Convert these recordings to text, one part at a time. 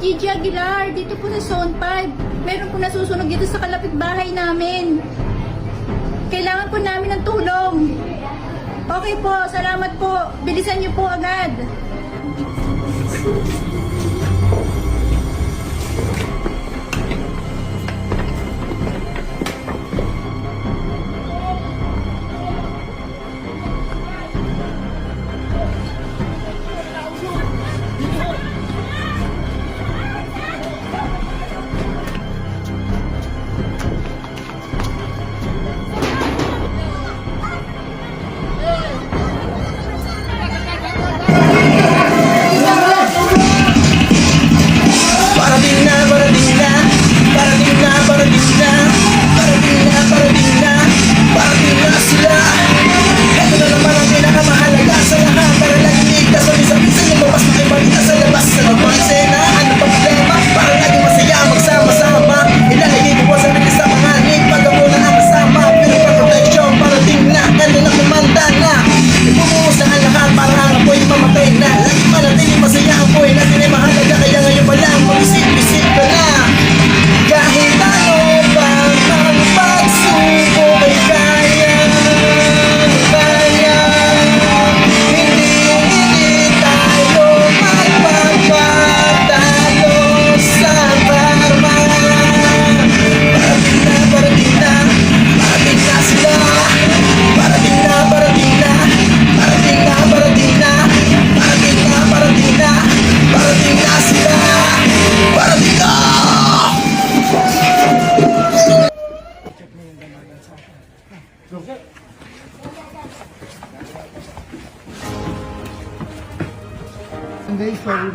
Gigi Aguilar, dito po sa Zone 5. Meron po nasusunog dito sa kalapit bahay namin. Kailangan po namin ng tulong. Okay po, salamat po. Bilisan niyo po agad.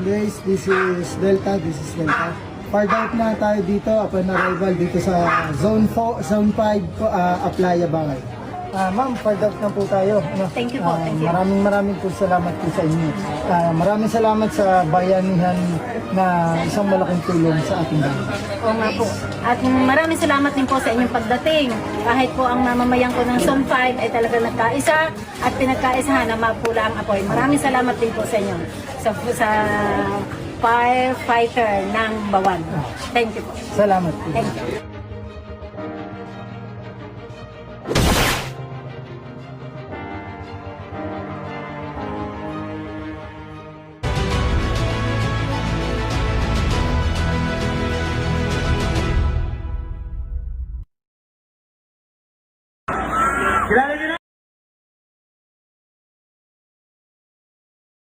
Guys, this is Delta. Part out na tayo dito upon arrival dito sa Zone 5, Aplaya, Bangay. Ma'am, part out na po tayo. Thank you po, thank you. Maraming po salamat po sa inyo. Maraming salamat sa bayanihan na isang malaking tulong sa ating bayan. Oo nga po. At maraming salamat din po sa inyong pagdating. Kahit po ang mamamayan ko ng Zone 5 ay talaga nagkaisa at pinagkaisahan na mapula ang apoy. Maraming salamat din po sa inyo. Sa firefighter ng Bawan. Thank you po. Salamat po. Thank you.